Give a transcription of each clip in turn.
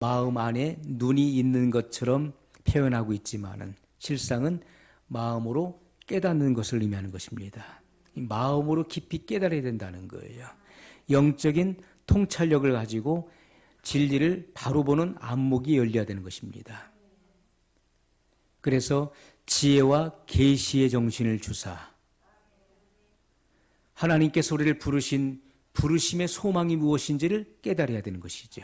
마음 안에 눈이 있는 것처럼 표현하고 있지만은 실상은 마음으로 깨닫는 것을 의미하는 것입니다. 마음으로 깊이 깨달아야 된다는 거예요. 영적인 통찰력을 가지고 진리를 바로 보는 안목이 열려야 되는 것입니다. 그래서 지혜와 계시의 정신을 주사 하나님께서 우리를 부르신 부르심의 소망이 무엇인지를 깨달아야 되는 것이죠.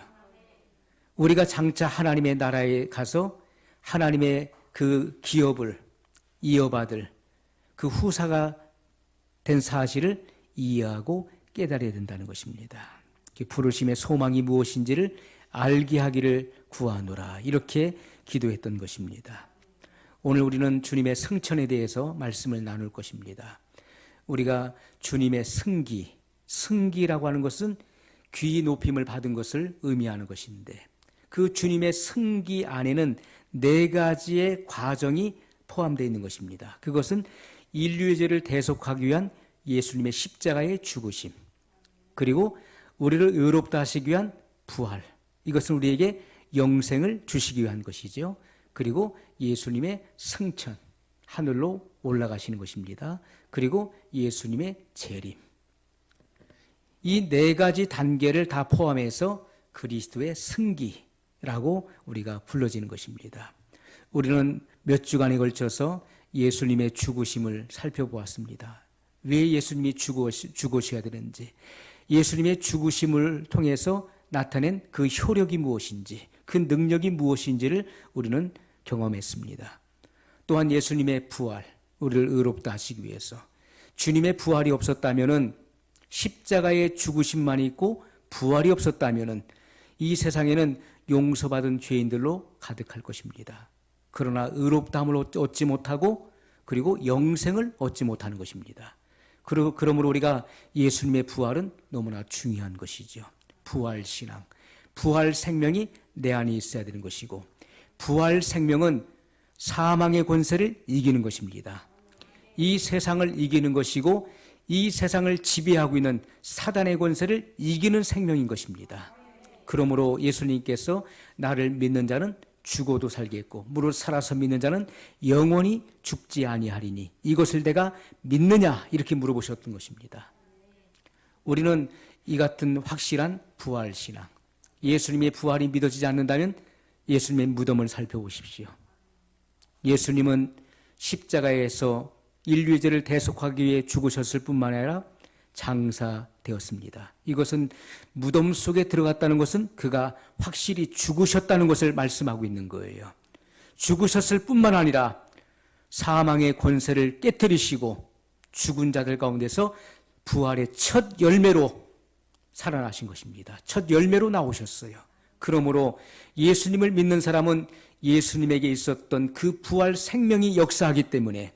우리가 장차 하나님의 나라에 가서 하나님의 그 기업을 이어받을 그 후사가 된 사실을 이해하고 깨달아야 된다는 것입니다. 부르심의 소망이 무엇인지를 알게 하기를 구하노라, 이렇게 기도했던 것입니다. 오늘 우리는 주님의 승천에 대해서 말씀을 나눌 것입니다. 우리가 주님의 승기라고 하는 것은 귀 높임을 받은 것을 의미하는 것인데, 그 주님의 승기 안에는 4가지의 과정이 포함되어 있는 것입니다. 그것은 인류의 죄를 대속하기 위한 예수님의 십자가의 죽으심, 그리고 우리를 의롭다 하시기 위한 부활, 이것은 우리에게 영생을 주시기 위한 것이죠. 그리고 예수님의 승천, 하늘로 올라가시는 것입니다. 그리고 예수님의 재림, 이 4가지 단계를 다 포함해서 그리스도의 승기라고 우리가 불러지는 것입니다. 우리는 몇 주간에 걸쳐서 예수님의 죽으심을 살펴보았습니다. 왜 예수님이 죽으셔야 되는지, 예수님의 죽으심을 통해서 나타낸 그 효력이 무엇인지, 그 능력이 무엇인지를 우리는 경험했습니다. 또한 예수님의 부활, 우리를 의롭다 하시기 위해서, 주님의 부활이 없었다면은, 십자가의 죽으심만 있고 부활이 없었다면은 이 세상에는 용서받은 죄인들로 가득할 것입니다. 그러나 의롭다함을 얻지 못하고 그리고 영생을 얻지 못하는 것입니다. 그러므로 우리가 예수님의 부활은 너무나 중요한 것이죠. 부활 신앙, 부활 생명이 내 안에 있어야 되는 것이고, 부활 생명은 사망의 권세를 이기는 것입니다. 이 세상을 이기는 것이고, 이 세상을 지배하고 있는 사단의 권세를 이기는 생명인 것입니다. 그러므로 예수님께서 나를 믿는 자는 죽어도 살겠고 무릇 살아서 믿는 자는 영원히 죽지 아니하리니 이것을 내가 믿느냐, 이렇게 물어보셨던 것입니다. 우리는 이 같은 확실한 부활 신앙, 예수님의 부활이 믿어지지 않는다면 예수님의 무덤을 살펴보십시오. 예수님은 십자가에서 인류의 죄를 대속하기 위해 죽으셨을 뿐만 아니라 장사되었습니다. 이것은 무덤 속에 들어갔다는 것은 그가 확실히 죽으셨다는 것을 말씀하고 있는 거예요. 죽으셨을 뿐만 아니라 사망의 권세를 깨뜨리시고 죽은 자들 가운데서 부활의 첫 열매로 살아나신 것입니다. 첫 열매로 나오셨어요. 그러므로 예수님을 믿는 사람은 예수님에게 있었던 그 부활 생명이 역사하기 때문에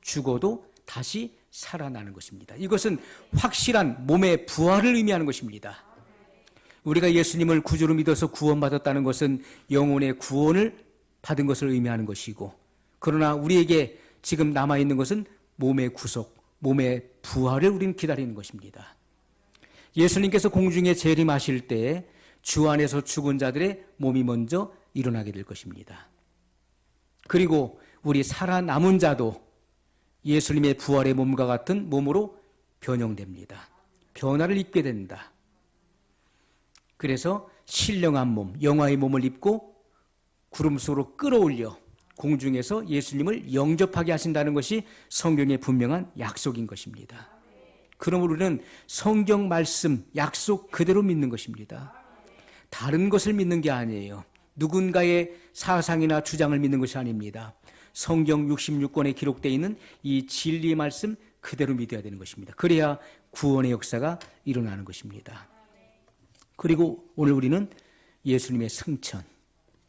죽어도 다시 살아나는 것입니다. 이것은 확실한 몸의 부활을 의미하는 것입니다. 우리가 예수님을 구주로 믿어서 구원받았다는 것은 영혼의 구원을 받은 것을 의미하는 것이고, 그러나 우리에게 지금 남아있는 것은 몸의 구속, 몸의 부활을 우리는 기다리는 것입니다. 예수님께서 공중에 재림하실 때 주 안에서 죽은 자들의 몸이 먼저 일어나게 될 것입니다. 그리고 우리 살아남은 자도 예수님의 부활의 몸과 같은 몸으로 변형됩니다. 변화를 입게 된다. 그래서 신령한 몸, 영화의 몸을 입고 구름 속으로 끌어올려 공중에서 예수님을 영접하게 하신다는 것이 성경의 분명한 약속인 것입니다. 그러므로 우리는 성경 말씀, 약속 그대로 믿는 것입니다. 다른 것을 믿는 게 아니에요. 누군가의 사상이나 주장을 믿는 것이 아닙니다. 성경 66권에 기록되어 있는 이 진리의 말씀 그대로 믿어야 되는 것입니다. 그래야 구원의 역사가 일어나는 것입니다. 그리고 오늘 우리는 예수님의 승천,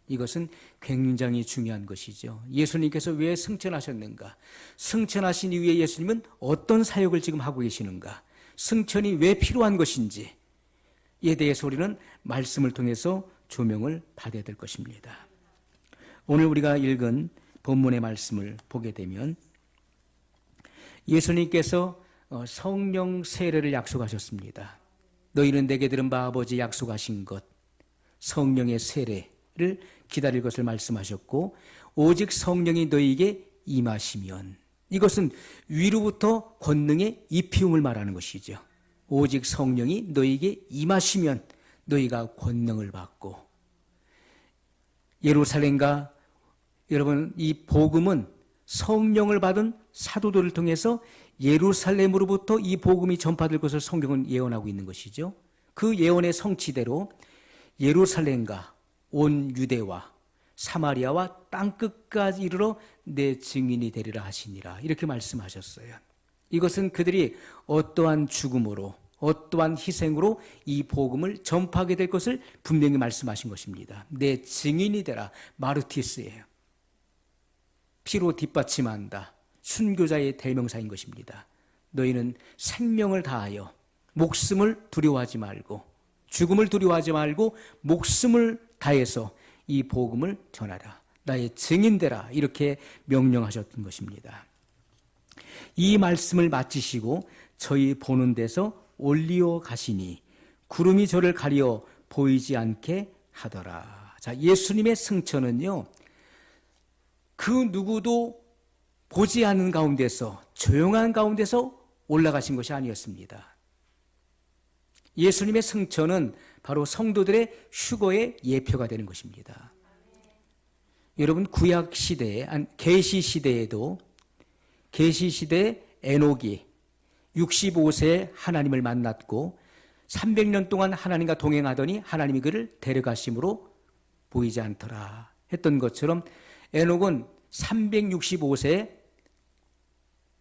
이것은 굉장히 중요한 것이죠. 예수님께서 왜 승천하셨는가? 승천하신 이후에 예수님은 어떤 사역을 지금 하고 계시는가? 승천이 왜 필요한 것인지에 대해서 우리는 말씀을 통해서 조명을 받아야 될 것입니다. 오늘 우리가 읽은 본문의 말씀을 보게 되면 예수님께서 성령 세례를 약속하셨습니다. 너희는 내게 들은 바 아버지 약속하신 것, 성령의 세례를 기다릴 것을 말씀하셨고, 오직 성령이 너희에게 임하시면, 이것은 위로부터 권능의 입히움을 말하는 것이죠. 오직 성령이 너희에게 임하시면 너희가 권능을 받고, 예루살렘과 여러분, 이 복음은 성령을 받은 사도들을 통해서 예루살렘으로부터 이 복음이 전파될 것을 성경은 예언하고 있는 것이죠. 그 예언의 성취대로 예루살렘과 온 유대와 사마리아와 땅끝까지 이르러 내 증인이 되리라 하시니라, 이렇게 말씀하셨어요. 이것은 그들이 어떠한 죽음으로, 어떠한 희생으로 이 복음을 전파하게 될 것을 분명히 말씀하신 것입니다. 내 증인이 되라, 마르티스예요. 피로 뒷받침한다, 순교자의 대명사인 것입니다. 너희는 생명을 다하여 목숨을 두려워하지 말고, 죽음을 두려워하지 말고 목숨을 다해서 이 복음을 전하라, 나의 증인되라, 이렇게 명령하셨던 것입니다. 이 말씀을 마치시고 저희 보는 데서 올리어 가시니 구름이 저를 가리어 보이지 않게 하더라. 자, 예수님의 승천은요, 그 누구도 보지 않는 가운데서, 조용한 가운데서 올라가신 것이 아니었습니다. 예수님의 승천은 바로 성도들의 휴거의 예표가 되는 것입니다. 여러분, 구약 시대에, 계시 시대에도, 계시 시대에 에녹이 65세에 하나님을 만났고 300년 동안 하나님과 동행하더니 하나님이 그를 데려가심으로 보이지 않더라 했던 것처럼, 에녹은 365세에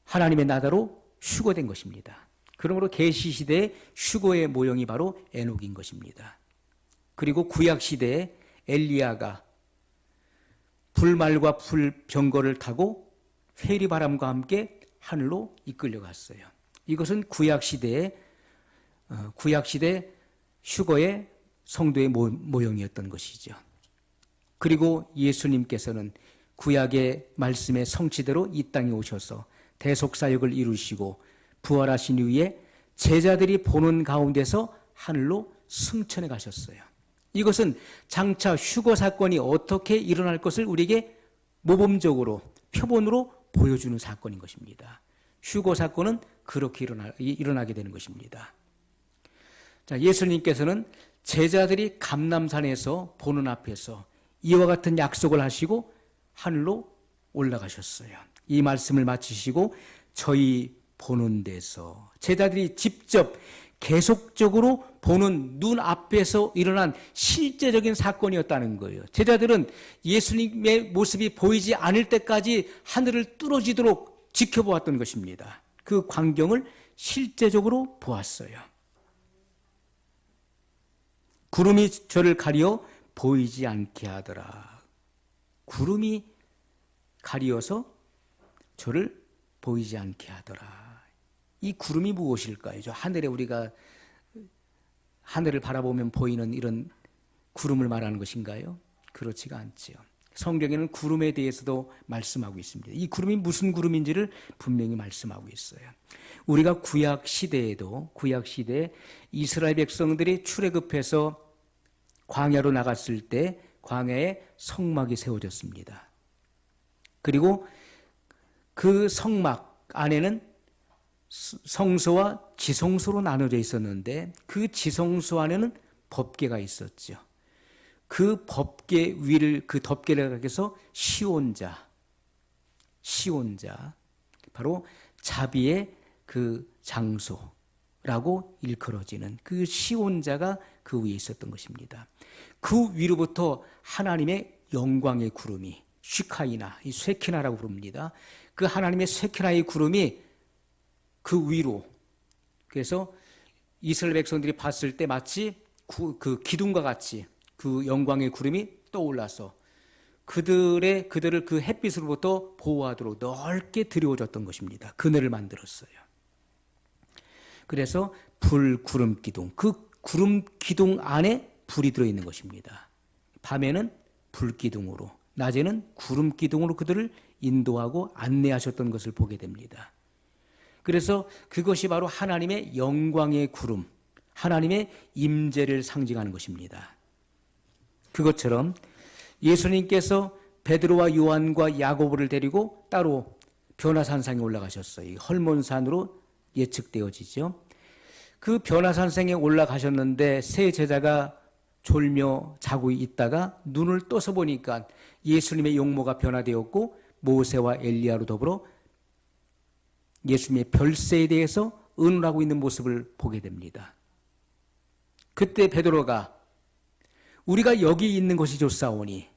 하나님의 나라로 휴거된 것입니다. 그러므로 계시시대의 휴거의 모형이 바로 에녹인 것입니다. 그리고 구약시대에 엘리야가 불말과 불병거를 타고 회리바람과 함께 하늘로 이끌려갔어요. 이것은 구약시대 휴거의 성도의 모형이었던 것이죠. 그리고 예수님께서는 구약의 말씀의 성취대로 이 땅에 오셔서 대속사역을 이루시고 부활하신 이후에 제자들이 보는 가운데서 하늘로 승천해 가셨어요. 이것은 장차 휴거 사건이 어떻게 일어날 것을 우리에게 모범적으로, 표본으로 보여주는 사건인 것입니다. 휴거 사건은 그렇게 일어나게 되는 것입니다. 자, 예수님께서는 제자들이 감람산에서 보는 앞에서 이와 같은 약속을 하시고 하늘로 올라가셨어요. 이 말씀을 마치시고 저희 보는 데서, 제자들이 직접 계속적으로 보는 눈앞에서 일어난 실제적인 사건이었다는 거예요. 제자들은 예수님의 모습이 보이지 않을 때까지 하늘을 뚫어지도록 지켜보았던 것입니다. 그 광경을 실제적으로 보았어요. 구름이 저를 가리어 보이지 않게 하더라. 구름이 가리어서 저를 보이지 않게 하더라. 이 구름이 무엇일까요? 저 하늘에, 우리가 하늘을 바라보면 보이는 이런 구름을 말하는 것인가요? 그렇지가 않지요. 성경에는 구름에 대해서도 말씀하고 있습니다. 이 구름이 무슨 구름인지를 분명히 말씀하고 있어요. 우리가 구약 시대에 이스라엘 백성들이 출애굽해서 광야로 나갔을 때 광야에 성막이 세워졌습니다. 그리고 그 성막 안에는 성소와 지성소로 나눠져 있었는데, 그 지성소 안에는 법궤가 있었죠. 그 법궤 위를, 그 덮개를 가해서 시온자, 바로 자비의 그 장소라고 일컬어지는 그 시온자가 그 위에 있었던 것입니다. 그 위로부터 하나님의 영광의 구름이, 슈카이나, 이 쇠키나라고 부릅니다. 그 하나님의 쇠키나의 구름이 그 위로, 그래서 이스라엘 백성들이 봤을 때 마치 그 기둥과 같이 그 영광의 구름이 떠올라서 그들을 그 햇빛으로부터 보호하도록 넓게 드리워졌던 것입니다. 그늘을 만들었어요. 그래서 불, 구름, 기둥, 그 구름 기둥 안에 불이 들어있는 것입니다. 밤에는 불 기둥으로, 낮에는 구름 기둥으로 그들을 인도하고 안내하셨던 것을 보게 됩니다. 그래서 그것이 바로 하나님의 영광의 구름, 하나님의 임재를 상징하는 것입니다. 그것처럼 예수님께서 베드로와 요한과 야고보를 데리고 따로 변화산상에 올라가셨어요. 헐몬산으로 예측되어지죠. 그 변화산상에 올라가셨는데 세 제자가 졸며 자고 있다가 눈을 떠서 보니까 예수님의 용모가 변화되었고 모세와 엘리야로 더불어 예수님의 별세에 대해서 의논하고 있는 모습을 보게 됩니다. 그때 베드로가 우리가 여기 있는 것이 좋사오니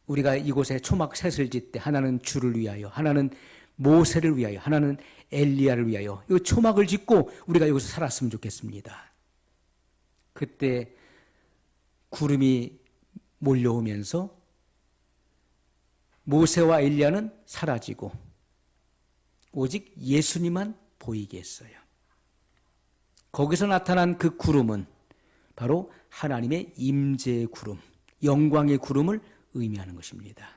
우리가 이곳에 초막 셋을 짓되 하나는 주를 위하여, 하나는 모세를 위하여, 하나는 엘리야를 위하여 이 초막을 짓고 우리가 여기서 살았으면 좋겠습니다. 그때 구름이 몰려오면서 모세와 엘리야는 사라지고 오직 예수님만 보이게 했어요. 거기서 나타난 그 구름은 바로 하나님의 임재의 구름, 영광의 구름을 의미하는 것입니다.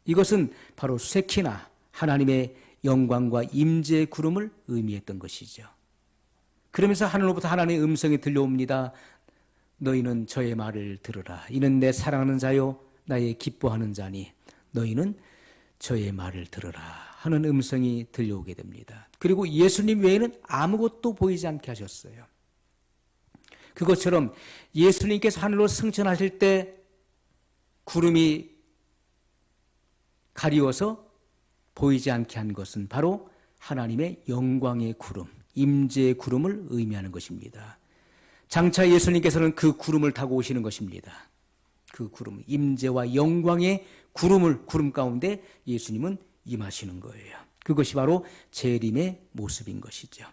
이것은 바로 쉐키나, 하나님의 영광과 임재의 구름을 의미했던 것이죠. 그러면서 하늘로부터 하나님의 음성이 들려옵니다. 너희는 저의 말을 들으라. 이는 내 사랑하는 자요 나의 기뻐하는 자니 너희는 저의 말을 들으라 하는 음성이 들려오게 됩니다. 그리고 예수님 외에는 아무것도 보이지 않게 하셨어요. 그것처럼 예수님께서 하늘로 승천하실 때 구름이 가리워서 보이지 않게 한 것은 바로 하나님의 영광의 구름, 임재의 구름을 의미하는 것입니다. 장차 예수님께서는 그 구름을 타고 오시는 것입니다. 그 구름, 임재와 영광의 구름 가운데 예수님은 임하시는 거예요. 그것이 바로 재림의 모습인 것이죠.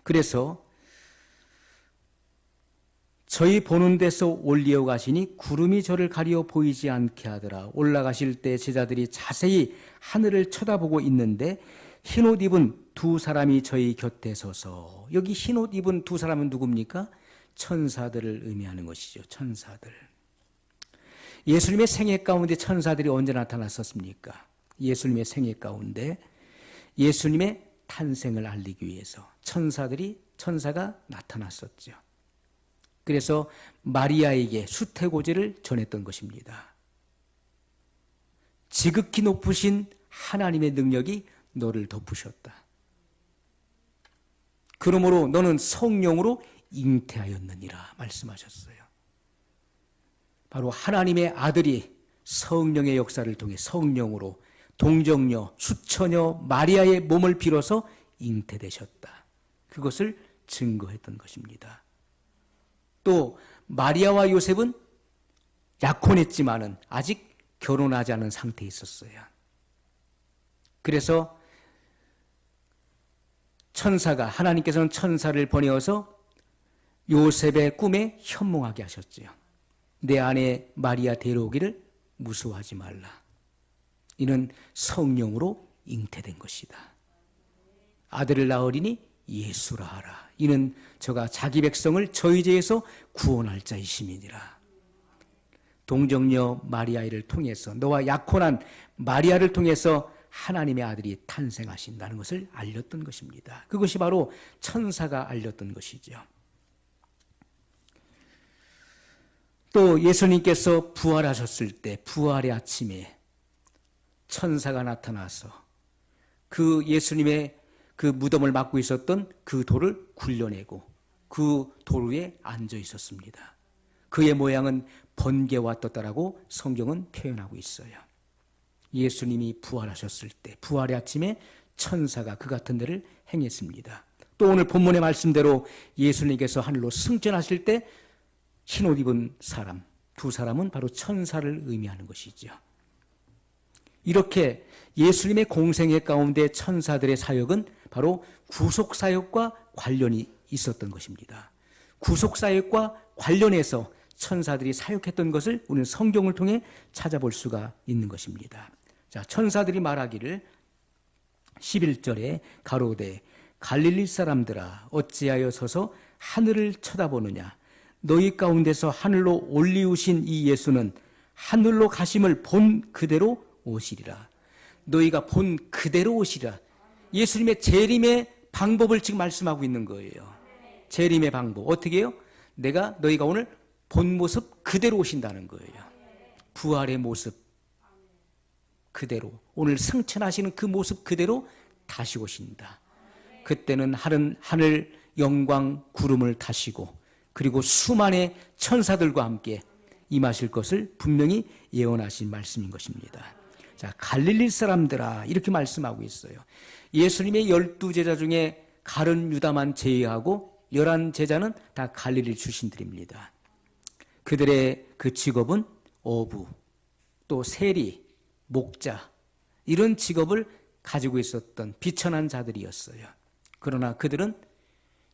그래서 저희 보는 데서 올리어 가시니 구름이 저를 가리어 보이지 않게 하더라. 올라가실 때 제자들이 자세히 하늘을 쳐다보고 있는데 흰옷 입은 두 사람이 저희 곁에 서서, 여기 흰옷 입은 두 사람은 누굽니까? 천사들을 의미하는 것이죠. 천사들. 예수님의 생애 가운데 천사들이 언제 나타났었습니까? 예수님의 생애 가운데 예수님의 탄생을 알리기 위해서 천사가 나타났었죠. 그래서 마리아에게 수태고지를 전했던 것입니다. 지극히 높으신 하나님의 능력이 너를 덮으셨다. 그러므로 너는 성령으로 잉태하였느니라 말씀하셨어요. 바로 하나님의 아들이 성령의 역사를 통해 성령으로 동정녀, 수처녀 마리아의 몸을 빌어서 잉태되셨다. 그것을 증거했던 것입니다. 또 마리아와 요셉은 약혼했지만은 아직 결혼하지 않은 상태에 있었어요. 그래서 하나님께서는 천사를 보내어서 요셉의 꿈에 현몽하게 하셨죠. 내 아내 마리아 데려오기를 무서워하지 말라. 이는 성령으로 잉태된 것이다. 아들을 낳으리니 예수라 하라. 이는 저가 자기 백성을 저희 죄에서 구원할 자이심이니라. 동정녀 마리아를 통해서, 너와 약혼한 마리아를 통해서 하나님의 아들이 탄생하신다는 것을 알렸던 것입니다. 그것이 바로 천사가 알렸던 것이죠. 또 예수님께서 부활하셨을 때 부활의 아침에 천사가 나타나서 그 예수님의 그 무덤을 막고 있었던 그 돌을 굴려내고 그 돌 위에 앉아 있었습니다. 그의 모양은 번개와 떴다라고 성경은 표현하고 있어요. 예수님이 부활하셨을 때 부활의 아침에 천사가 그 같은 데를 행했습니다. 또 오늘 본문의 말씀대로 예수님께서 하늘로 승천하실 때 흰옷 입은 사람, 두 사람은 바로 천사를 의미하는 것이죠. 이렇게 예수님의 공생애 가운데 천사들의 사역은 바로 구속사역과 관련이 있었던 것입니다. 구속사역과 관련해서 천사들이 사역했던 것을 우리는 성경을 통해 찾아볼 수가 있는 것입니다. 자, 천사들이 말하기를 11절에 가로되 갈릴리 사람들아 어찌하여 서서 하늘을 쳐다보느냐. 너희 가운데서 하늘로 올리우신 이 예수는 하늘로 가심을 본 그대로 오시리라. 너희가 본 그대로 오시리라. 예수님의 재림의 방법을 지금 말씀하고 있는 거예요. 재림의 방법. 어떻게 해요? 너희가 오늘 본 모습 그대로 오신다는 거예요. 부활의 모습 그대로, 오늘 승천하시는 그 모습 그대로 다시 오신다. 그때는 하늘 영광 구름을 타시고 그리고 수만의 천사들과 함께 임하실 것을 분명히 예언하신 말씀인 것입니다. 자, 갈릴리 사람들아, 이렇게 말씀하고 있어요. 예수님의 12제자 중에 가룟 유다만 제외하고 11제자는 다 갈릴리 출신들입니다. 그들의 그 직업은 어부, 또 세리, 목자, 이런 직업을 가지고 있었던 비천한 자들이었어요. 그러나 그들은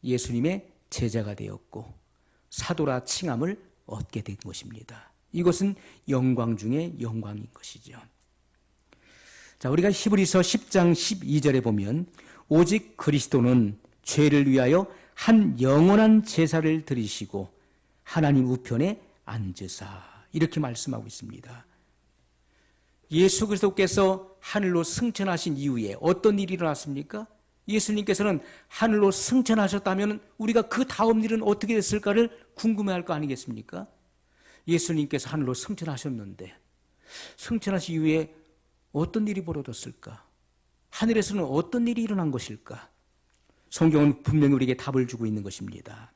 예수님의 제자가 되었고 사도라 칭함을 얻게 된 것입니다. 이것은 영광 중에 영광인 것이죠. 자, 우리가 히브리서 10장 12절에 보면 오직 그리스도는 죄를 위하여 한 영원한 제사를 드리시고 하나님 우편에 앉으사, 이렇게 말씀하고 있습니다. 예수 그리스도께서 하늘로 승천하신 이후에 어떤 일이 일어났습니까? 예수님께서는 하늘로 승천하셨다면 우리가 그 다음 일은 어떻게 됐을까를 궁금해할 거 아니겠습니까? 예수님께서 하늘로 승천하셨는데 승천하신 이후에 어떤 일이 벌어졌을까? 하늘에서는 어떤 일이 일어난 것일까? 성경은 분명히 우리에게 답을 주고 있는 것입니다.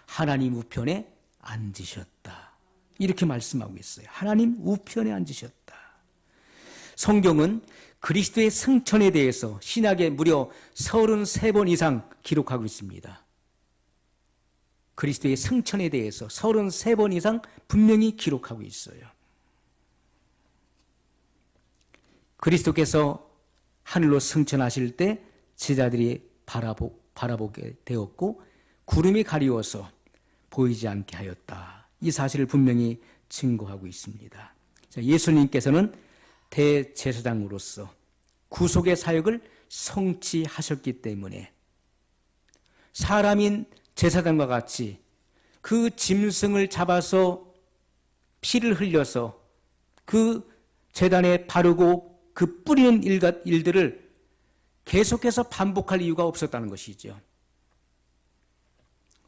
하나님 우편에 앉으셨다, 이렇게 말씀하고 있어요. 하나님 우편에 앉으셨다. 성경은 그리스도의 승천에 대해서 신약에 무려 33번 이상 기록하고 있습니다. 그리스도의 승천에 대해서 33번 이상 분명히 기록하고 있어요. 그리스도께서 하늘로 승천하실 때 제자들이 바라보게 되었고 구름이 가리워서 보이지 않게 하였다. 이 사실을 분명히 증거하고 있습니다. 예수님께서는 대제사장으로서 구속의 사역을 성취하셨기 때문에 사람인 제사장과 같이 그 짐승을 잡아서 피를 흘려서 그 제단에 바르고 그 뿌리는 일들을 계속해서 반복할 이유가 없었다는 것이죠.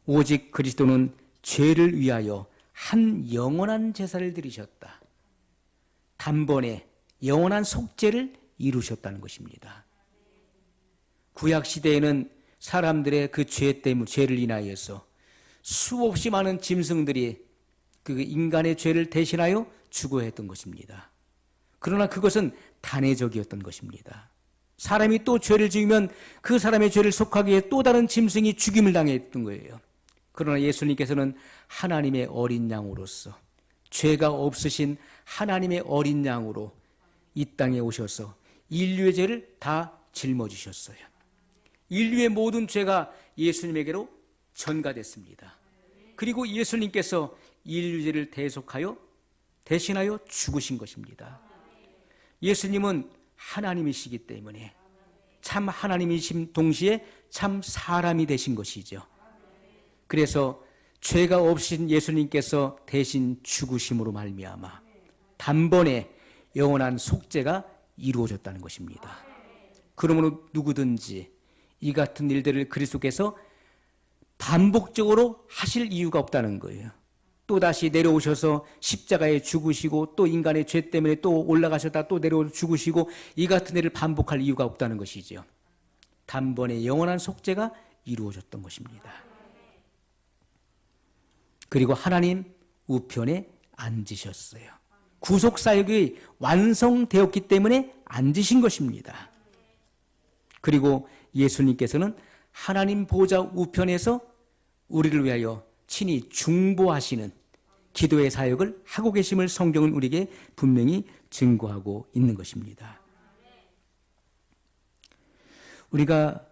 오직 그리스도는 죄를 위하여 한 영원한 제사를 드리셨다. 단번에 영원한 속죄를 이루셨다는 것입니다. 구약 시대에는 사람들의 그 죄 때문에, 죄를 인하여서 수없이 많은 짐승들이 그 인간의 죄를 대신하여 죽어했던 것입니다. 그러나 그것은 단회적이었던 것입니다. 사람이 또 죄를 지으면 그 사람의 죄를 속하기 위해 또 다른 짐승이 죽임을 당했던 거예요. 그러나 예수님께서는 하나님의 어린 양으로서, 죄가 없으신 하나님의 어린 양으로 이 땅에 오셔서 인류의 죄를 다 짊어지셨어요. 인류의 모든 죄가 예수님에게로 전가됐습니다. 그리고 예수님께서 인류 죄를 대신하여 죽으신 것입니다. 예수님은 하나님이시기 때문에 참 하나님이신 동시에 참 사람이 되신 것이죠. 그래서 죄가 없으신 예수님께서 대신 죽으심으로 말미암아 단번에 영원한 속죄가 이루어졌다는 것입니다. 그러므로 누구든지 이 같은 일들을 그리스도께서 반복적으로 하실 이유가 없다는 거예요. 또다시 내려오셔서 십자가에 죽으시고 또 인간의 죄 때문에 또 올라가셨다 또 내려오셔서 죽으시고 이 같은 일을 반복할 이유가 없다는 것이죠. 단번에 영원한 속죄가 이루어졌던 것입니다. 그리고 하나님 우편에 앉으셨어요. 구속사역이 완성되었기 때문에 앉으신 것입니다. 그리고 예수님께서는 하나님 보좌 우편에서 우리를 위하여 친히 중보하시는 기도의 사역을 하고 계심을 성경은 우리에게 분명히 증거하고 있는 것입니다. 우리가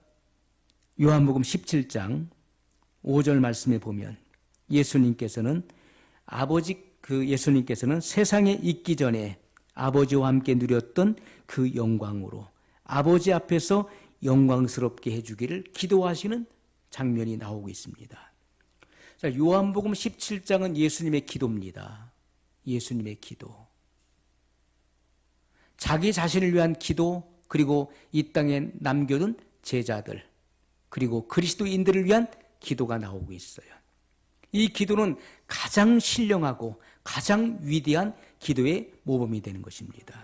요한복음 17장 5절 말씀에 보면 예수님께서는 세상에 있기 전에 아버지와 함께 누렸던 그 영광으로 아버지 앞에서 영광스럽게 해주기를 기도하시는 장면이 나오고 있습니다. 자, 요한복음 17장은 예수님의 기도입니다. 예수님의 기도. 자기 자신을 위한 기도, 그리고 이 땅에 남겨둔 제자들, 그리고 그리스도인들을 위한 기도가 나오고 있어요. 이 기도는 가장 신령하고 가장 위대한 기도의 모범이 되는 것입니다.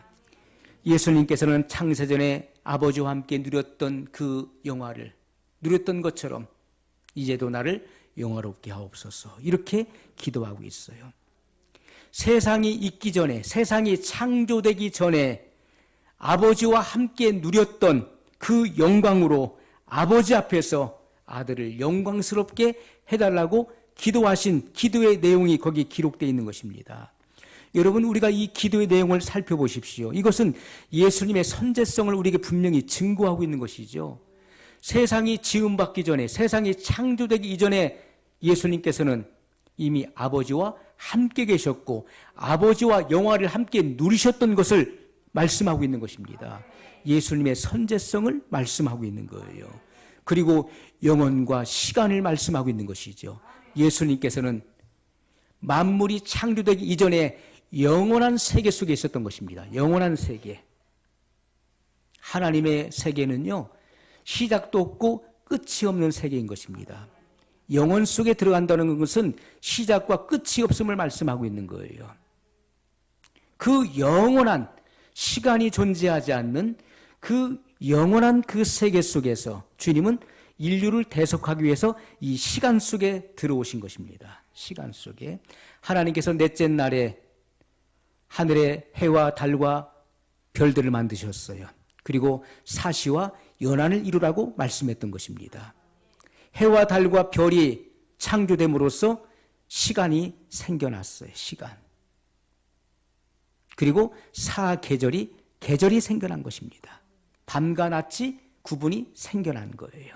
예수님께서는 창세전에 아버지와 함께 누렸던 그 영화를 누렸던 것처럼 이제도 나를 영화롭게 하옵소서, 이렇게 기도하고 있어요. 세상이 있기 전에, 세상이 창조되기 전에 아버지와 함께 누렸던 그 영광으로 아버지 앞에서 아들을 영광스럽게 해달라고 기도하신 기도의 내용이 거기 기록되어 있는 것입니다. 여러분, 우리가 이 기도의 내용을 살펴보십시오. 이것은 예수님의 선제성을 우리에게 분명히 증거하고 있는 것이죠. 세상이 지음받기 전에, 세상이 창조되기 이전에 예수님께서는 이미 아버지와 함께 계셨고 아버지와 영화를 함께 누리셨던 것을 말씀하고 있는 것입니다. 예수님의 선제성을 말씀하고 있는 거예요. 그리고 영혼과 시간을 말씀하고 있는 것이죠. 예수님께서는 만물이 창조되기 이전에 영원한 세계 속에 있었던 것입니다. 영원한 세계. 하나님의 세계는요, 시작도 없고 끝이 없는 세계인 것입니다. 영원 속에 들어간다는 것은 시작과 끝이 없음을 말씀하고 있는 거예요. 그 영원한, 시간이 존재하지 않는 그 영원한 그 세계 속에서 주님은 인류를 대속하기 위해서 이 시간 속에 들어오신 것입니다. 시간 속에. 하나님께서 넷째 날에 하늘의 해와 달과 별들을 만드셨어요. 그리고 사시와 연한을 이루라고 말씀했던 것입니다. 해와 달과 별이 창조됨으로써 시간이 생겨났어요. 시간. 그리고 계절이 생겨난 것입니다. 밤과 낮이 구분이 생겨난 거예요.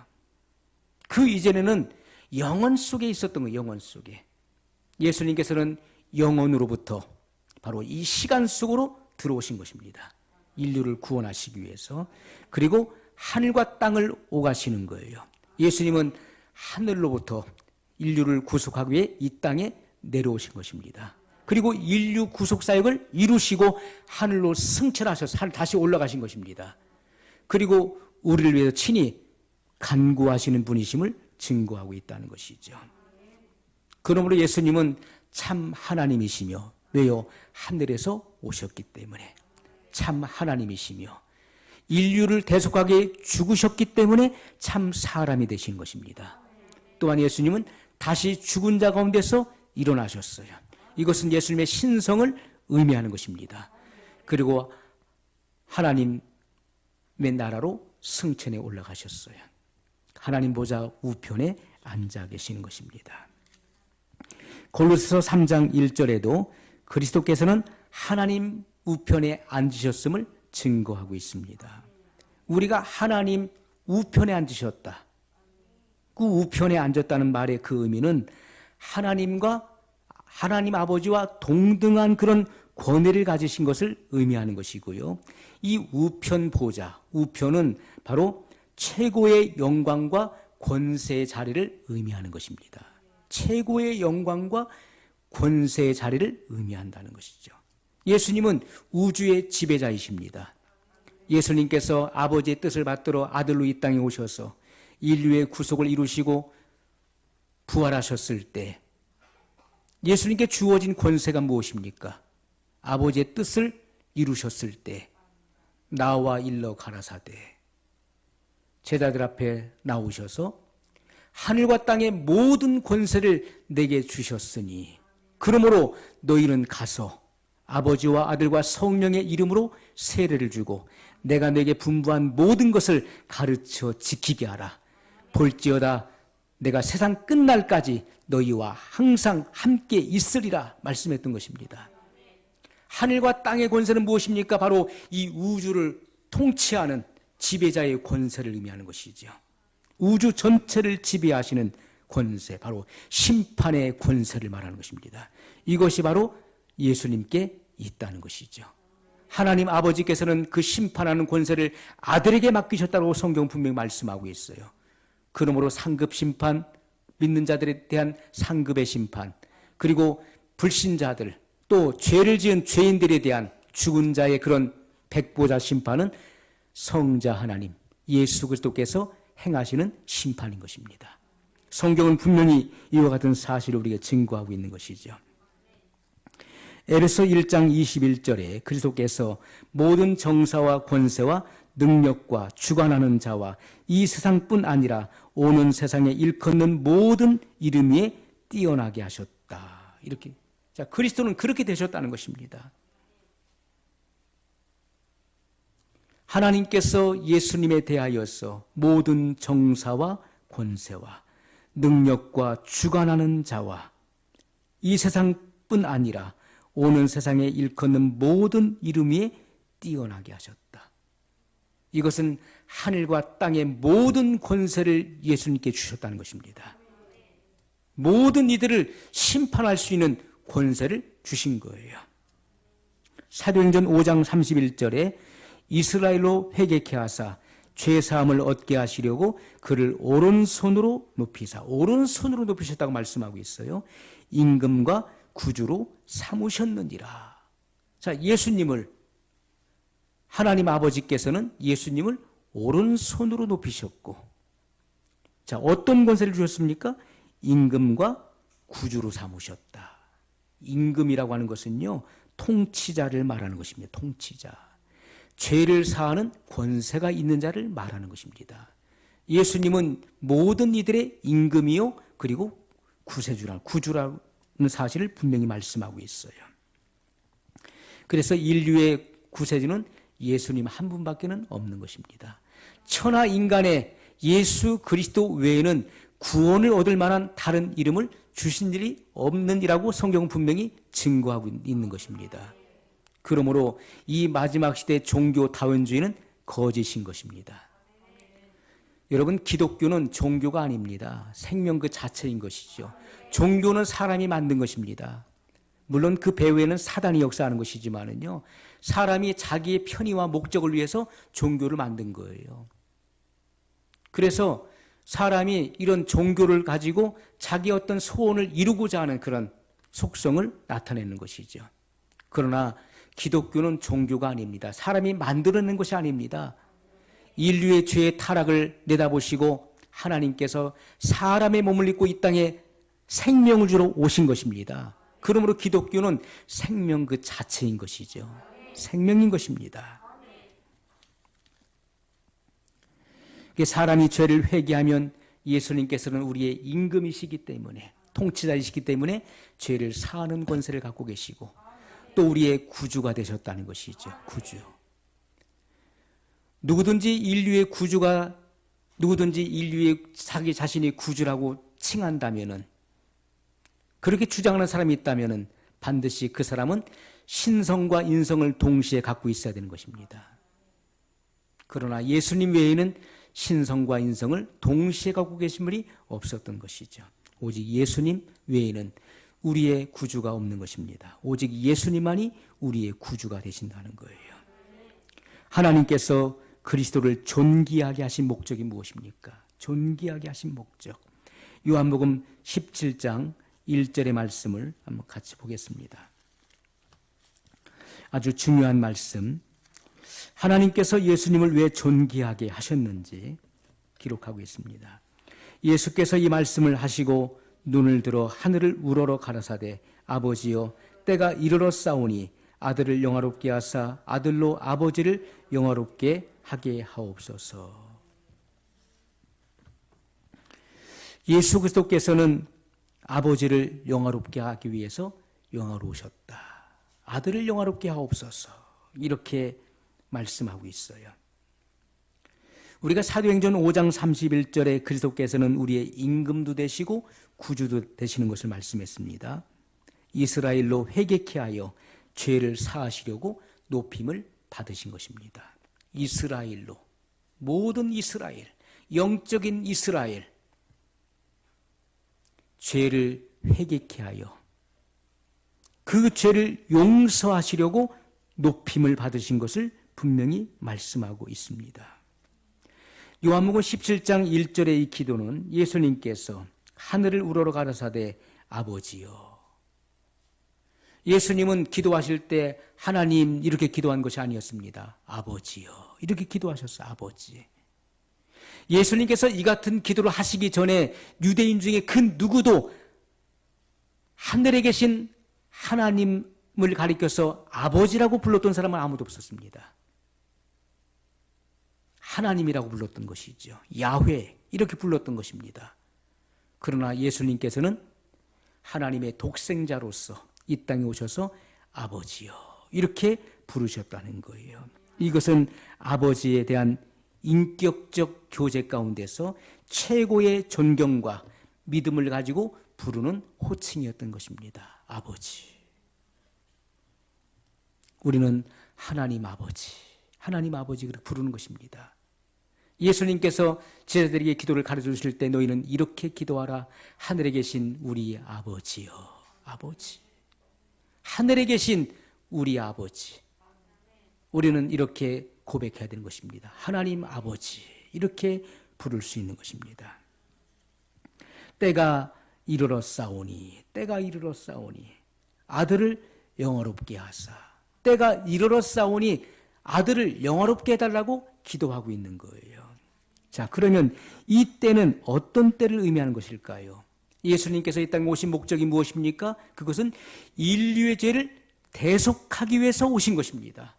그 이전에는 영원 속에 있었던 거예요. 영원 속에. 예수님께서는 영원으로부터 바로 이 시간 속으로 들어오신 것입니다. 인류를 구원하시기 위해서. 그리고 하늘과 땅을 오가시는 거예요. 예수님은 하늘로부터 인류를 구속하기 위해 이 땅에 내려오신 것입니다. 그리고 인류 구속 사역을 이루시고 하늘로 승천하셔서 하늘 다시 올라가신 것입니다. 그리고 우리를 위해서 친히 간구하시는 분이심을 증거하고 있다는 것이죠. 그러므로 예수님은 참 하나님이시며, 왜요? 하늘에서 오셨기 때문에. 참 하나님이시며 인류를 대속하기 위해 죽으셨기 때문에 참 사람이 되신 것입니다. 또한 예수님은 다시 죽은 자 가운데서 일어나셨어요. 이것은 예수님의 신성을 의미하는 것입니다. 그리고 하나님의 나라로 승천에 올라가셨어요. 하나님 보좌 우편에 앉아 계시는 것입니다. 골로새서 3장 1절에도 그리스도께서는 하나님 우편에 앉으셨음을 증거하고 있습니다. 우리가 하나님 우편에 앉으셨다. 그 우편에 앉았다는 말의 그 의미는 하나님 아버지와 동등한 그런 권위를 가지신 것을 의미하는 것이고요. 이 우편 보좌, 우편은 바로 최고의 영광과 권세의 자리를 의미하는 것입니다. 최고의 영광과 권세의 자리를 의미한다는 것이죠. 예수님은 우주의 지배자이십니다. 예수님께서 아버지의 뜻을 받들어 아들로 이 땅에 오셔서 인류의 구속을 이루시고 부활하셨을 때 예수님께 주어진 권세가 무엇입니까? 아버지의 뜻을 이루셨을 때 나와 일러 가라사대 제자들 앞에 나오셔서 하늘과 땅의 모든 권세를 내게 주셨으니 그러므로 너희는 가서 아버지와 아들과 성령의 이름으로 세례를 주고 내가 내게 분부한 모든 것을 가르쳐 지키게 하라. 볼지어다 내가 세상 끝날까지 너희와 항상 함께 있으리라 말씀했던 것입니다. 하늘과 땅의 권세는 무엇입니까? 바로 이 우주를 통치하는 지배자의 권세를 의미하는 것이죠. 우주 전체를 지배하시는 권세, 바로 심판의 권세를 말하는 것입니다. 이것이 바로 예수님께 있다는 것이죠. 하나님 아버지께서는 그 심판하는 권세를 아들에게 맡기셨다고 성경 분명히 말씀하고 있어요. 그러므로 상급 심판, 믿는 자들에 대한 상급의 심판, 그리고 불신자들, 또 죄를 지은 죄인들에 대한 죽은 자의 그런 백보자 심판은 성자 하나님, 예수 그리스도께서 행하시는 심판인 것입니다. 성경은 분명히 이와 같은 사실을 우리에게 증거하고 있는 것이죠. 에베소 1장 21절에 그리스도께서 모든 정사와 권세와 능력과 주관하는 자와 이 세상뿐 아니라 오는 세상에 일컫는 모든 이름 위에 뛰어나게 하셨다. 이렇게. 자, 그리스도는 그렇게 되셨다는 것입니다. 하나님께서 예수님에 대하여서 모든 정사와 권세와 능력과 주관하는 자와 이 세상뿐 아니라 오는 세상에 일컫는 모든 이름 위에 뛰어나게 하셨다. 이것은 하늘과 땅의 모든 권세를 예수님께 주셨다는 것입니다. 모든 이들을 심판할 수 있는 권세를 주신 거예요. 사도행전 5장 31절에 이스라엘로 회개케 하사 죄사함을 얻게 하시려고 그를 오른손으로 높이사, 오른손으로 높이셨다고 말씀하고 있어요. 임금과 구주로 삼으셨느니라. 자, 예수님을, 하나님 아버지께서는 예수님을 오른손으로 높이셨고, 자, 어떤 권세를 주셨습니까? 임금과 구주로 삼으셨다. 임금이라고 하는 것은요, 통치자를 말하는 것입니다. 통치자. 죄를 사하는 권세가 있는 자를 말하는 것입니다. 예수님은 모든 이들의 임금이요, 그리고 구주라는 사실을 분명히 말씀하고 있어요. 그래서 인류의 구세주는 예수님 한 분밖에는 없는 것입니다. 천하 인간의 예수 그리스도 외에는 구원을 얻을 만한 다른 이름을 주신 일이 없는이라고 성경은 분명히 증거하고 있는 것입니다. 그러므로 이 마지막 시대 종교 다원주의는 거짓인 것입니다. 여러분, 기독교는 종교가 아닙니다. 생명 그 자체인 것이죠. 종교는 사람이 만든 것입니다. 물론 그 배후에는 사단이 역사하는 것이지만은요, 사람이 자기의 편의와 목적을 위해서 종교를 만든 거예요. 그래서 사람이 이런 종교를 가지고 자기 어떤 소원을 이루고자 하는 그런 속성을 나타내는 것이죠. 그러나 기독교는 종교가 아닙니다. 사람이 만들어낸 것이 아닙니다. 인류의 죄의 타락을 내다보시고 하나님께서 사람의 몸을 입고 이 땅에 생명을 주러 오신 것입니다. 그러므로 기독교는 생명 그 자체인 것이죠. 생명인 것입니다. 사람이 죄를 회개하면 예수님께서는 우리의 임금이시기 때문에, 통치자이시기 때문에 죄를 사하는 권세를 갖고 계시고 또 우리의 구주가 되셨다는 것이죠. 구주. 누구든지 인류의 자기 자신이 구주라고 칭한다면은, 그렇게 주장하는 사람이 있다면은 반드시 그 사람은 신성과 인성을 동시에 갖고 있어야 되는 것입니다. 그러나 예수님 외에는 신성과 인성을 동시에 갖고 계신 분이 없었던 것이죠. 오직 예수님 외에는 우리의 구주가 없는 것입니다. 오직 예수님만이 우리의 구주가 되신다는 거예요. 하나님께서 그리스도를 존귀하게 하신 목적이 무엇입니까? 존귀하게 하신 목적. 요한복음 17장 1절의 말씀을 한번 같이 보겠습니다. 아주 중요한 말씀. 하나님께서 예수님을 왜 존귀하게 하셨는지 기록하고 있습니다. 예수께서 이 말씀을 하시고 눈을 들어 하늘을 우러러 가라사대 아버지여 때가 이르러 싸우니 아들을 영화롭게 하사 아들로 아버지를 영화롭게 하게 하옵소서. 예수 그리스도께서는 아버지를 영화롭게 하기 위해서 영화로우셨다. 아들을 영화롭게 하옵소서. 이렇게 말씀하고 있어요. 우리가 사도행전 5장 31절에 그리스도께서는 우리의 임금도 되시고 구주도 되시는 것을 말씀했습니다. 이스라엘로 회개케 하여 죄를 사하시려고 높임을 받으신 것입니다. 이스라엘로, 모든 이스라엘, 영적인 이스라엘, 죄를 회개케 하여 그 죄를 용서하시려고 높임을 받으신 것을 분명히 말씀하고 있습니다. 요한복음 17장 1절의 이 기도는 예수님께서 하늘을 우러러 가라사대 아버지여. 예수님은 기도하실 때 하나님 이렇게 기도한 것이 아니었습니다. 아버지여. 이렇게 기도하셨어요. 아버지. 예수님께서 이 같은 기도를 하시기 전에 유대인 중에 그 누구도 하늘에 계신 하나님을 가리켜서 아버지라고 불렀던 사람은 아무도 없었습니다. 하나님이라고 불렀던 것이죠. 야훼 이렇게 불렀던 것입니다. 그러나 예수님께서는 하나님의 독생자로서 이 땅에 오셔서 아버지여 이렇게 부르셨다는 거예요. 이것은 아버지에 대한 인격적 교제 가운데서 최고의 존경과 믿음을 가지고 부르는 호칭이었던 것입니다. 아버지. 우리는 하나님 아버지 그렇게 부르는 것입니다. 예수님께서 제자들에게 기도를 가르쳐 주실 때 너희는 이렇게 기도하라. 하늘에 계신 우리 아버지여. 아버지. 하늘에 계신 우리 아버지. 우리는 이렇게 고백해야 되는 것입니다. 하나님 아버지. 이렇게 부를 수 있는 것입니다. 때가 이르렀사오니 아들을 영화롭게 하사. 때가 이르렀사오니 아들을 영화롭게 해달라고 기도하고 있는 거예요. 자, 그러면 이 때는 어떤 때를 의미하는 것일까요? 예수님께서 이 땅에 오신 목적이 무엇입니까? 그것은 인류의 죄를 대속하기 위해서 오신 것입니다.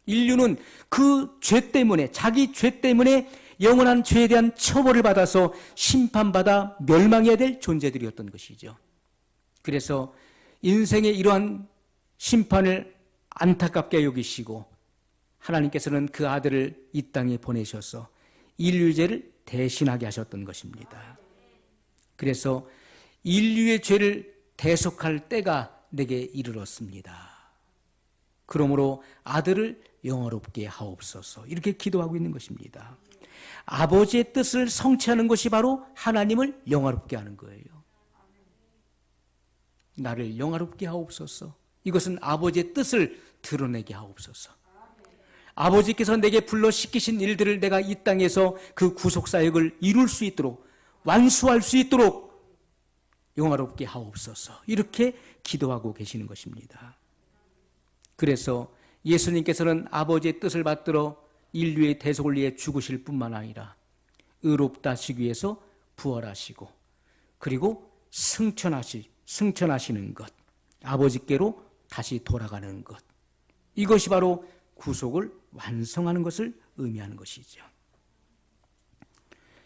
인류는 그 죄 때문에, 자기 죄 때문에 영원한 죄에 대한 처벌을 받아서 심판받아 멸망해야 될 존재들이었던 것이죠. 그래서 인생의 이러한 심판을 안타깝게 여기시고 하나님께서는 그 아들을 이 땅에 보내셔서 인류의 죄를 대신하게 하셨던 것입니다. 그래서 인류의 죄를 대속할 때가 내게 이르렀습니다. 그러므로 아들을 영화롭게 하옵소서 이렇게 기도하고 있는 것입니다. 아버지의 뜻을 성취하는 것이 바로 하나님을 영화롭게 하는 거예요. 나를 영화롭게 하옵소서. 이것은 아버지의 뜻을 드러내게 하옵소서. 아버지께서 내게 불러 시키신 일들을 내가 이 땅에서 그 구속사역을 이룰 수 있도록 완수할 수 있도록 영화롭게 하옵소서 이렇게 기도하고 계시는 것입니다. 그래서 예수님께서는 아버지의 뜻을 받들어 인류의 대속을 위해 죽으실 뿐만 아니라 의롭다 하시기 위해서 부활하시고 그리고 승천하시는 것, 아버지께로 다시 돌아가는 것, 이것이 바로 구속을 완성하는 것을 의미하는 것이죠.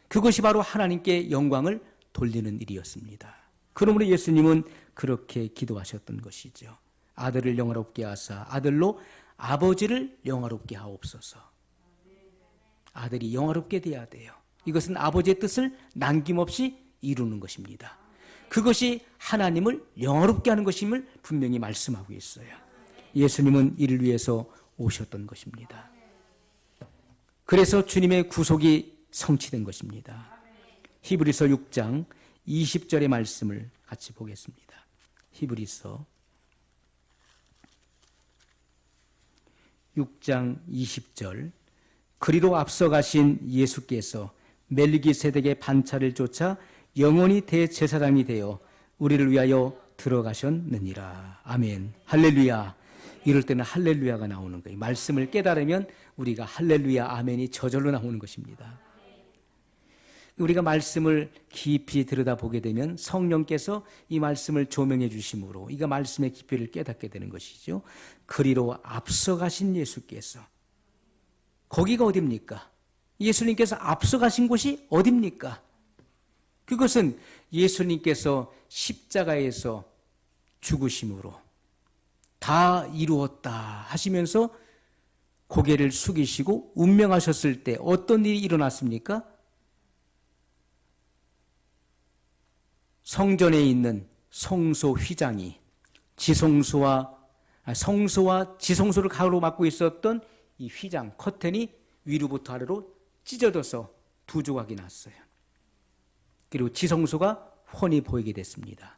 그것이 바로 하나님께 영광을 돌리는 일이었습니다. 그러므로 예수님은 그렇게 기도하셨던 것이죠. 아들을 영화롭게 하사 아들로 아버지를 영화롭게 하옵소서. 아들이 영화롭게 돼야 돼요. 이것은 아버지의 뜻을 남김없이 이루는 것입니다. 그것이 하나님을 영화롭게 하는 것임을 분명히 말씀하고 있어요. 예수님은 이를 위해서 오셨던 것입니다. 그래서 주님의 구속이 성취된 것입니다. 히브리서 6장 20절의 말씀을 같이 보겠습니다. 히브리서 6장 20절. 그리로 앞서가신 예수께서 멜기세덱의 반차를 쫓아 영원히 대제사장이 되어 우리를 위하여 들어가셨느니라. 아멘. 할렐루야. 이럴 때는 할렐루야가 나오는 거예요. 말씀을 깨달으면 우리가 할렐루야 아멘이 저절로 나오는 것입니다. 우리가 말씀을 깊이 들여다보게 되면 성령께서 이 말씀을 조명해 주심으로 이가 말씀의 깊이를 깨닫게 되는 것이죠. 그리로 앞서가신 예수께서, 거기가 어딥니까? 예수님께서 앞서가신 곳이 어딥니까? 그것은 예수님께서 십자가에서 죽으심으로 다 이루었다 하시면서 고개를 숙이시고 운명하셨을 때 어떤 일이 일어났습니까? 성전에 있는 성소 휘장이 성소와 지성소를 가로막고 있었던 이 휘장, 커튼이 위로부터 아래로 찢어져서 두 조각이 났어요. 그리고 지성소가 훤히 보이게 됐습니다.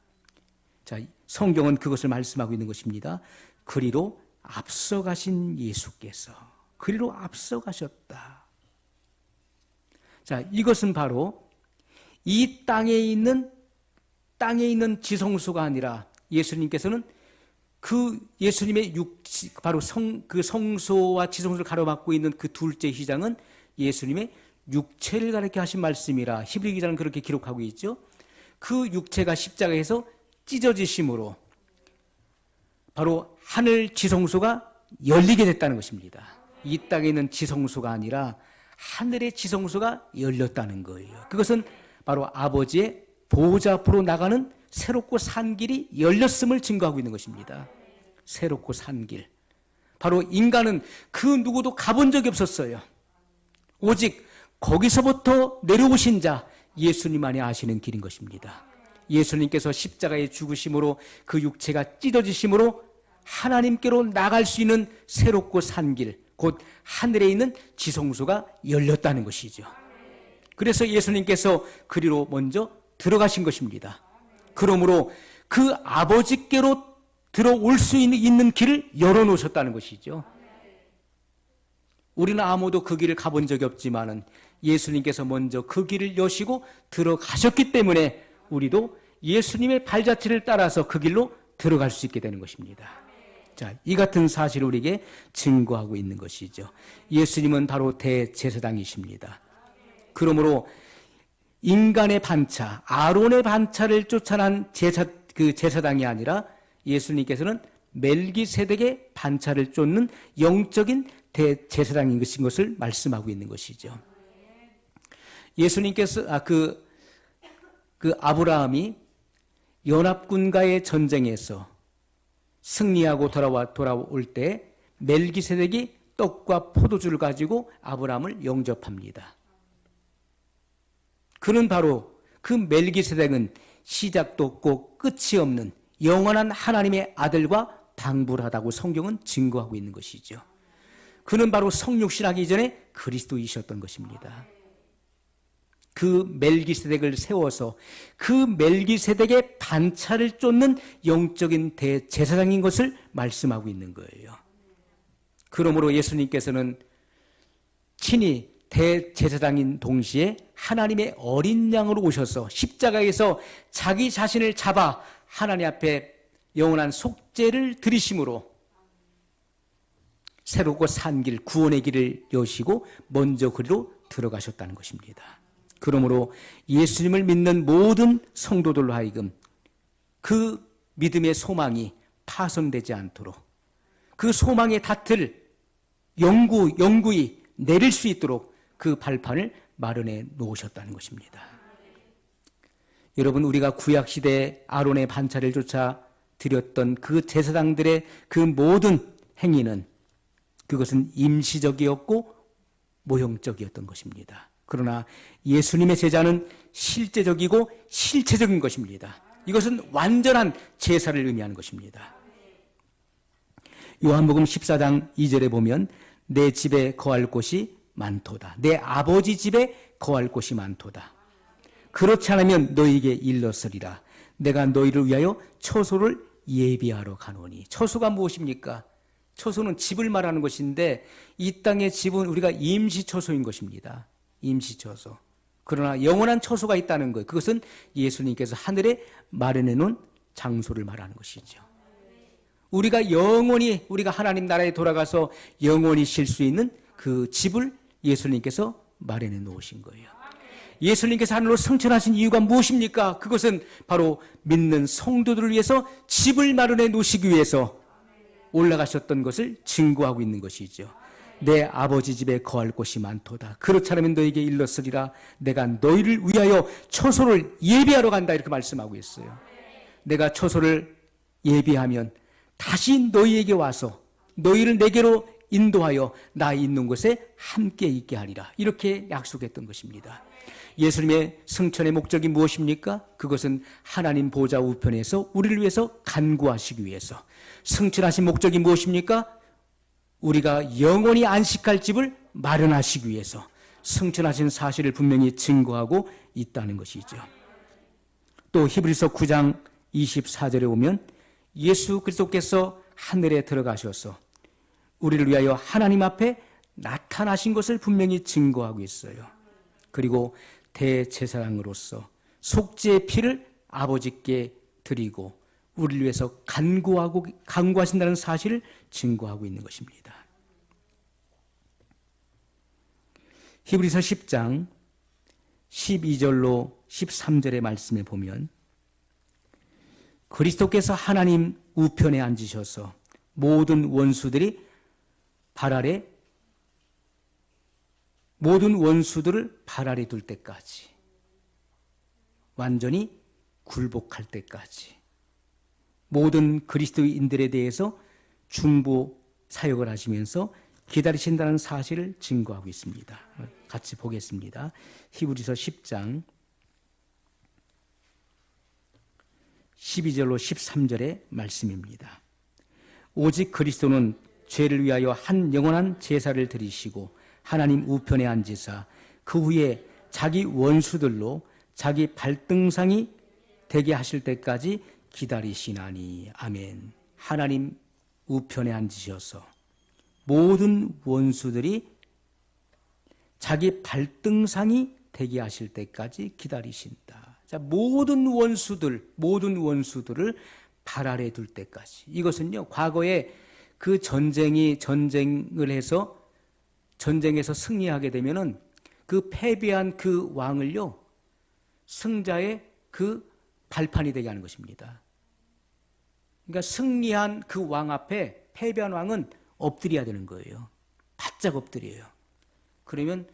자, 성경은 그것을 말씀하고 있는 것입니다. 그리로 앞서가신 예수께서, 그리로 앞서가셨다. 자, 이것은 바로 이 땅에 있는 지성소가 아니라 예수님께서는 그 예수님의 바로 그 성소와 지성소를 가로막고 있는 그 둘째 휘장은 예수님의 육체를 가리켜 하신 말씀이라 히브리 기자는 그렇게 기록하고 있죠. 그 육체가 십자가에서 찢어지심으로 바로 하늘 지성소가 열리게 됐다는 것입니다. 이 땅에 있는 지성소가 아니라 하늘의 지성소가 열렸다는 거예요. 그것은 바로 아버지의 보호자 앞으로 나가는 새롭고 산 길이 열렸음을 증거하고 있는 것입니다. 새롭고 산 길. 바로 인간은 그 누구도 가본 적이 없었어요. 오직 거기서부터 내려오신 자 예수님만이 아시는 길인 것입니다. 예수님께서 십자가에 죽으심으로 그 육체가 찢어지심으로 하나님께로 나갈 수 있는 새롭고 산 길, 곧 하늘에 있는 지성소가 열렸다는 것이죠. 그래서 예수님께서 그리로 먼저 들어가신 것입니다. 그러므로 그 아버지께로 들어올 수 있는 길을 열어놓으셨다는 것이죠. 우리는 아무도 그 길을 가본 적이 없지만은 예수님께서 먼저 그 길을 여시고 들어가셨기 때문에 우리도 예수님의 발자취를 따라서 그 길로 들어갈 수 있게 되는 것입니다. 자, 이 같은 사실을 우리에게 증거하고 있는 것이죠. 예수님은 바로 대제사장이십니다. 그러므로 인간의 반차, 아론의 반차를 쫓아난 제사장이 아니라 예수님께서는 멜기세덱의 반차를 쫓는 영적인 대제사장인 것을 말씀하고 있는 것이죠. 예수님께서 아브라함이 연합군과의 전쟁에서 승리하고 돌아올 때 멜기세덱이 떡과 포도주를 가지고 아브라함을 영접합니다. 그는 바로 그 멜기세덱은 시작도 없고 끝이 없는 영원한 하나님의 아들과 방불하다고 성경은 증거하고 있는 것이죠. 그는 바로 성육신하기 전에 그리스도이셨던 것입니다. 그 멜기세덱을 세워서 그 멜기세덱의 반차를 쫓는 영적인 대제사장인 것을 말씀하고 있는 거예요. 그러므로 예수님께서는 친히 대제사장인 동시에 하나님의 어린 양으로 오셔서 십자가에서 자기 자신을 잡아 하나님 앞에 영원한 속죄를 드리심으로 새롭고 산 길, 구원의 길을 여시고 먼저 그리로 들어가셨다는 것입니다. 그러므로 예수님을 믿는 모든 성도들로 하여금 그 믿음의 소망이 파손되지 않도록 그 소망의 닷을 영구히 내릴 수 있도록 그 발판을 마련해 놓으셨다는 것입니다. 여러분, 우리가 구약시대에 아론의 반차를 쫓아 드렸던 그 제사장들의 그 모든 행위는 그것은 임시적이었고 모형적이었던 것입니다. 그러나 예수님의 제자는 실제적이고 실체적인 것입니다. 이것은 완전한 제사를 의미하는 것입니다. 요한복음 14장 2절에 보면 내 집에 거할 곳이 많도다. 내 아버지 집에 거할 곳이 많도다. 그렇지 않으면 너희에게 일렀으리라. 내가 너희를 위하여 처소를 예비하러 가노니. 처소가 무엇입니까? 처소는 집을 말하는 것인데 이 땅의 집은 우리가 임시처소인 것입니다. 임시처소. 그러나 영원한 처소가 있다는 것, 그것은 예수님께서 하늘에 마련해 놓은 장소를 말하는 것이죠. 우리가 영원히 우리가 하나님 나라에 돌아가서 영원히 쉴 수 있는 그 집을 예수님께서 마련해 놓으신 거예요. 예수님께서 하늘로 승천하신 이유가 무엇입니까? 그것은 바로 믿는 성도들을 위해서 집을 마련해 놓으시기 위해서 올라가셨던 것을 증거하고 있는 것이죠. 내 아버지 집에 거할 곳이 많도다. 그렇지 않으면 너에게 일렀으리라. 내가 너희를 위하여 처소를 예비하러 간다. 이렇게 말씀하고 있어요. 내가 처소를 예비하면 다시 너희에게 와서 너희를 내게로 인도하여 나 있는 곳에 함께 있게 하리라. 이렇게 약속했던 것입니다. 예수님의 승천의 목적이 무엇입니까? 그것은 하나님 보좌 우편에서 우리를 위해서 간구하시기 위해서. 승천하신 목적이 무엇입니까? 우리가 영원히 안식할 집을 마련하시기 위해서 승천하신 사실을 분명히 증거하고 있다는 것이죠. 또 히브리서 9장 24절에 보면 예수 그리스도께서 하늘에 들어가셔서 우리를 위하여 하나님 앞에 나타나신 것을 분명히 증거하고 있어요. 그리고 대제사장으로서 속죄의 피를 아버지께 드리고 우리를 위해서 간구하신다는 사실을 증거하고 있는 것입니다. 히브리서 10장 12절로 13절의 말씀에 보면 그리스도께서 하나님 우편에 앉으셔서 모든 원수들이 발 아래, 모든 원수들을 발 아래 둘 때까지, 완전히 굴복할 때까지 모든 그리스도인들에 대해서 중보 사역을 하시면서 기다리신다는 사실을 증거하고 있습니다. 같이 보겠습니다. 히브리서 10장 12절로 13절의 말씀입니다. 오직 그리스도는 죄를 위하여 한 영원한 제사를 드리시고 하나님 우편에 앉으사 그 후에 자기 원수들로 자기 발등상이 되게 하실 때까지 기다리시나니. 아멘. 하나님 우편에 앉으셔서 모든 원수들이 자기 발등상이 되게 하실 때까지 기다리신다. 자, 모든 원수들을 발 아래 둘 때까지. 이것은요, 과거에 그 전쟁을 해서 전쟁에서 승리하게 되면은 그 패배한 그 왕을요, 승자의 그 발판이 되게 하는 것입니다. 그러니까 승리한 그 왕 앞에 패배한 왕은 엎드려야 되는 거예요. 바짝 엎드려요. 그러면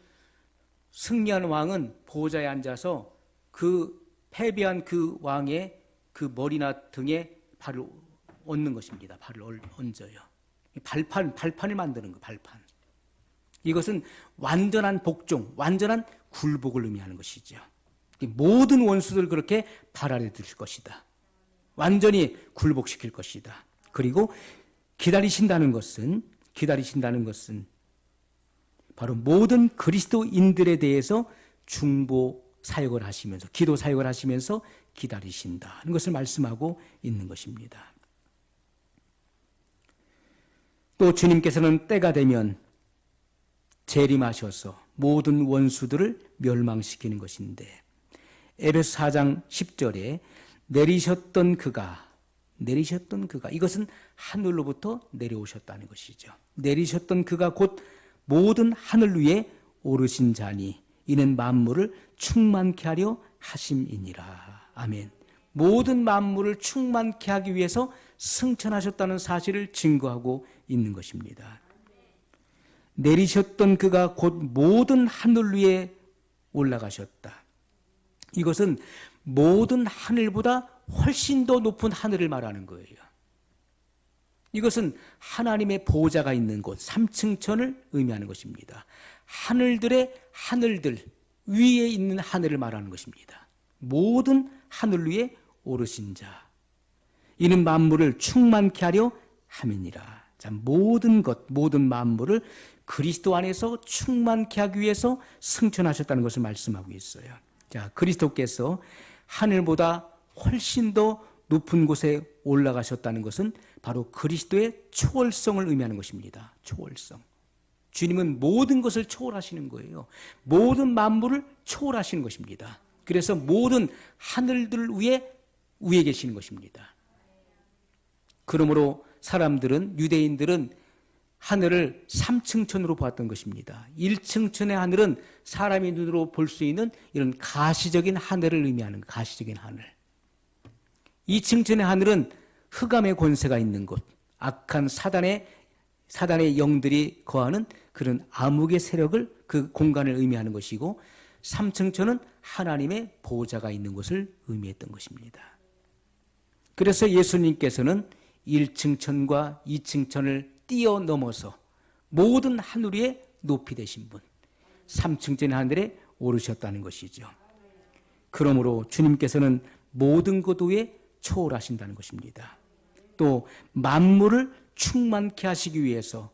승리한 왕은 보좌에 앉아서 그 패배한 그 왕의 그 머리나 등에 발을 얹는 것입니다. 발을 얹어요. 발판을 만드는 거, 발판. 이것은 완전한 복종, 완전한 굴복을 의미하는 것이죠. 모든 원수들 그렇게 발 아래 두실 것이다. 완전히 굴복시킬 것이다. 그리고 기다리신다는 것은 바로 모든 그리스도인들에 대해서 중보 사역을 하시면서, 기도 사역을 하시면서 기다리신다는 것을 말씀하고 있는 것입니다. 또 주님께서는 때가 되면 재림하셔서 모든 원수들을 멸망시키는 것인데, 에베소 4장 10절에 내리셨던 그가, 이것은 하늘로부터 내려오셨다는 것이죠. 내리셨던 그가 곧 모든 하늘 위에 오르신 자니 이는 만물을 충만케 하려 하심이니라. 아멘. 모든 만물을 충만케 하기 위해서 승천하셨다는 사실을 증거하고 있는 것입니다. 내리셨던 그가 곧 모든 하늘 위에 올라가셨다. 이것은 모든 하늘보다 훨씬 더 높은 하늘을 말하는 거예요. 이것은 하나님의 보좌가 있는 곳, 삼층천을 의미하는 것입니다. 하늘들 위에 있는 하늘을 말하는 것입니다. 모든 하늘 위에 오르신 자, 이는 만물을 충만케 하려 함이니라. 자, 모든 만물을 그리스도 안에서 충만케 하기 위해서 승천하셨다는 것을 말씀하고 있어요. 자, 그리스도께서 하늘보다 훨씬 더 높은 곳에 올라가셨다는 것은 바로 그리스도의 초월성을 의미하는 것입니다. 초월성. 주님은 모든 것을 초월하시는 거예요. 모든 만물을 초월하시는 것입니다. 그래서 모든 하늘들 위에 계시는 것입니다. 그러므로 유대인들은 하늘을 3층천으로 보았던 것입니다. 1층천의 하늘은 사람이 눈으로 볼 수 있는 이런 가시적인 하늘을 의미하는 가시적인 하늘. 2층천의 하늘은 흑암의 권세가 있는 곳, 악한 사단의 영들이 거하는 그런 암흑의 세력을, 그 공간을 의미하는 것이고, 3층천은 하나님의 보좌가 있는 곳을 의미했던 것입니다. 그래서 예수님께서는 1층천과 2층천을 뛰어넘어서 모든 하늘 위에 높이 되신 분, 3층천의 하늘에 오르셨다는 것이죠. 그러므로 주님께서는 모든 것 위에 초월하신다는 것입니다. 또 만물을 충만케 하시기 위해서